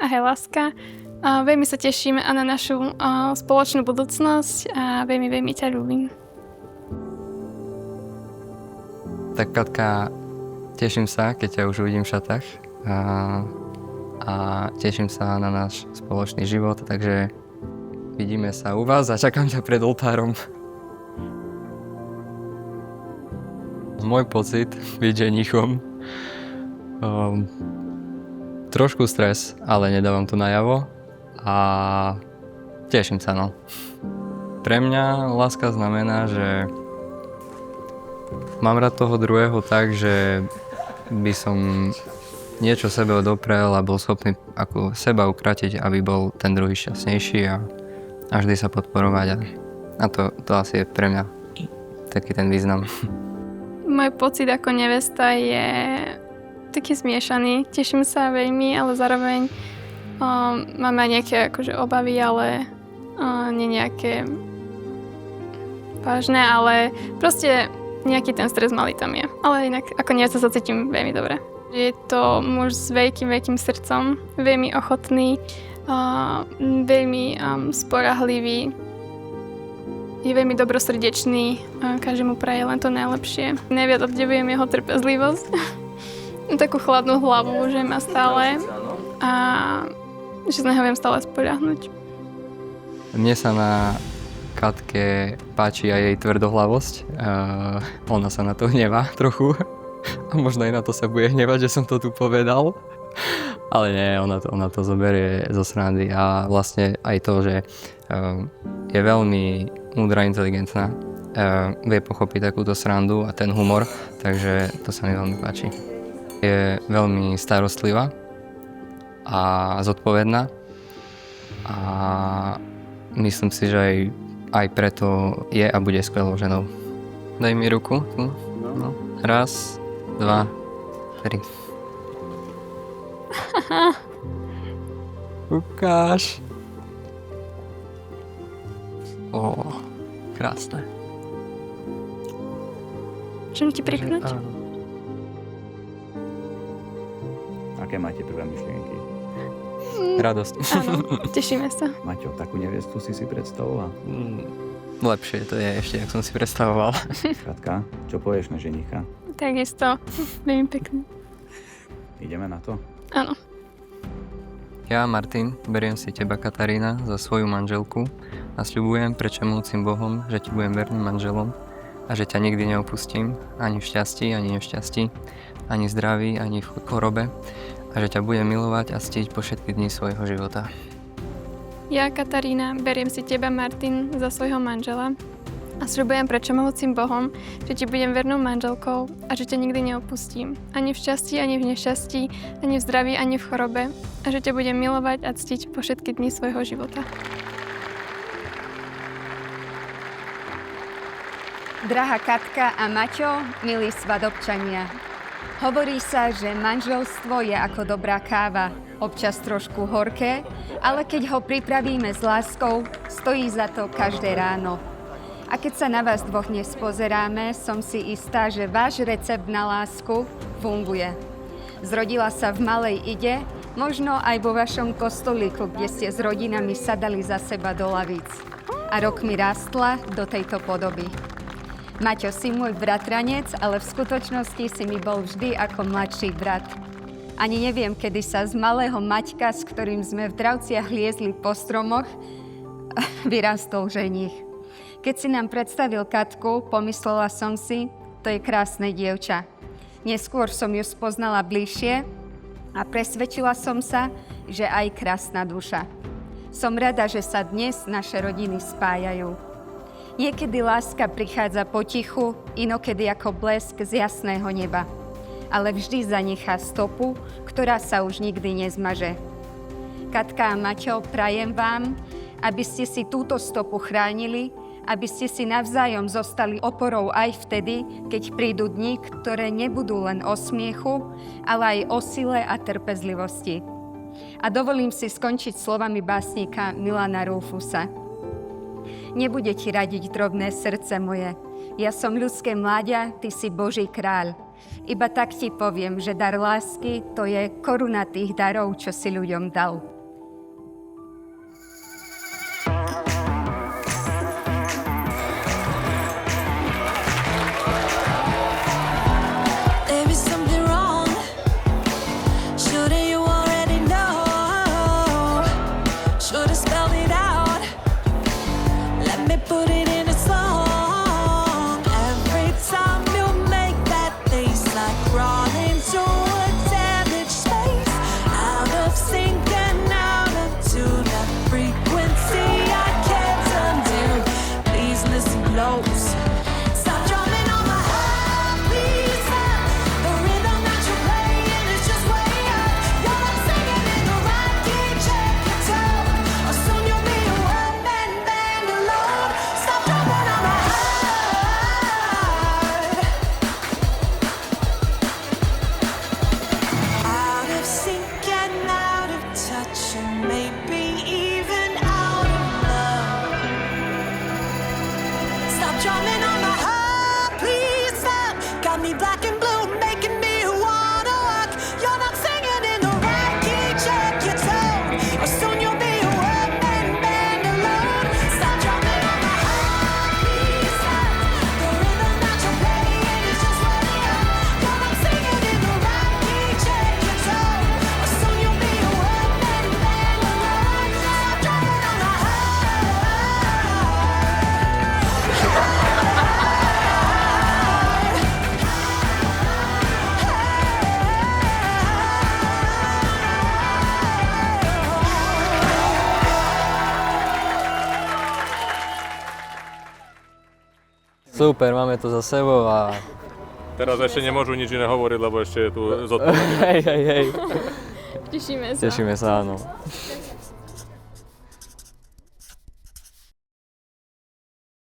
Drahé láska. Veľmi sa teším na našu spoločnú budúcnosť a veľmi ťa ľúbim. Tak Katka, teším sa, keď ťa už uvidím v šatách a teším sa na náš spoločný život, takže vidíme sa u vás a čakám ťa pred oltárom. Môj pocit byť ženichom, trošku stres, ale nedávam to najavo a teším sa, no. Pre mňa láska znamená, že mám rád toho druhého tak, že by som niečo sebe odoprel a bol schopný ako seba ukratiť, aby bol ten druhý šťastnejší a vždy sa podporovať. A to asi je pre mňa taký ten význam. Môj pocit ako nevesta je taký zmiešaný. Teším sa veľmi, ale zároveň mám aj nejaké akože obavy, ale nie nejaké vážne, ale proste nejaký ten stres malý tam je. Ale inak ako nevesta sa cítim veľmi dobre. Je to muž s veľkým srdcom, veľmi ochotný, veľmi spoľahlivý. Je veľmi dobrosrdečný, každému praje len to najlepšie. Neviac obdivujem jeho trpezlivosť. Takú chladnú hlavu, že má stále a že sa neho viem stále spoľahnúť. Mne sa na Katke páči aj jej tvrdohlavosť. Ona sa na to hnevá trochu. A možno aj na to sa bude hnevať, že som to tu povedal. Ale nie, ona to zoberie zo srandy. A vlastne aj to, že je veľmi múdra, inteligentná. Vie pochopiť takúto srandu a ten humor. Takže to sa mi veľmi páči. Je veľmi starostlivá a zodpovedná a myslím si, že aj preto je a bude skvelou ženou. Daj mi ruku. No. 1, 2, 3. Ukáž. Krásne. Môžem ti pripnúť? Aké máte prvé myšlienky? Radosť. Áno, tešíme sa. Maťo, takú nevestu si predstavoval? Lepšie to je ešte, jak som si predstavoval. Katka, čo povieš na ženicha? Takisto, veľmi pekný. Ideme na to? Áno. Ja, Martin, beriem si teba, Katarína, za svoju manželku a sľubujem pred všemohúcim Bohom, že ti budem verným manželom a že ťa nikdy neopustím, ani v šťastí, ani nešťastí, ani v zdraví, ani v chorobe a že ťa budem milovať a ctiť po všetky dni svojho života. Ja, Katarína, beriem si teba, Martin, za svojho manžela a sľubujem pred všemohúcim Bohom, že ti budem vernou manželkou a že ťa nikdy neopustím, ani v šťastí, ani v nešťastí, ani v zdraví, ani v chorobe a že ťa budem milovať a ctiť po všetky dni svojho života. Drahá Katka a Maťo, milí svadobčania. Hovorí sa, že manželstvo je ako dobrá káva, občas trošku horké, ale keď ho pripravíme s láskou, stojí za to každé ráno. A keď sa na vás dvoch dnes pozeráme, som si istá, že váš recept na lásku funguje. Zrodila sa v Malej Ide, možno aj vo vašom kostolíku, kde ste s rodinami sadali za seba do lavíc. A rokmi rástla do tejto podoby. Maťo, si môj bratranec, ale v skutočnosti si mi bol vždy ako mladší brat. Ani neviem, kedy sa z malého Maťka, s ktorým sme v Dravciach liezli po stromoch, vyrastol ženich. Keď si nám predstavil Katku, pomyslela som si, to je krásne dievča. Neskôr som ju spoznala bližšie a presvedčila som sa, že aj krásna duša. Som rada, že sa dnes naše rodiny spájajú. Niekedy láska prichádza potichu, inokedy ako blesk z jasného neba. Ale vždy zanechá stopu, ktorá sa už nikdy nezmaže. Katka a Maťo, prajem vám, aby ste si túto stopu chránili, aby ste si navzájom zostali oporou aj vtedy, keď prídu dni, ktoré nebudú len o smiechu, ale aj o sile a trpezlivosti. A dovolím si skončiť slovami básnika Milana Rúfusa. Nebude ti radiť drobné srdce moje. Ja som ľudské mláďa, ty si Boží kráľ. Iba tak ti poviem, že dar lásky to je koruna tých darov, čo si ľuďom dal. maybe even out of love. Stop drumming on my heart, please stop. Got me black and blue, making me wanna walk. You're not singing in the right key, check your tone, or soon you'll be a one-man band alone. Stop drumming on my heart, please stop. The rhythm that you're playing is just radio. You're not singing in the right key, check your tone, or soon you'll be a one-man band alone. Stop drumming on my heart. Super, máme to za sebou a Teraz ešte nemôžu nič iné hovoriť, lebo ešte je tu zodpovedný. hej. Tešíme sa. Tešíme sa, áno.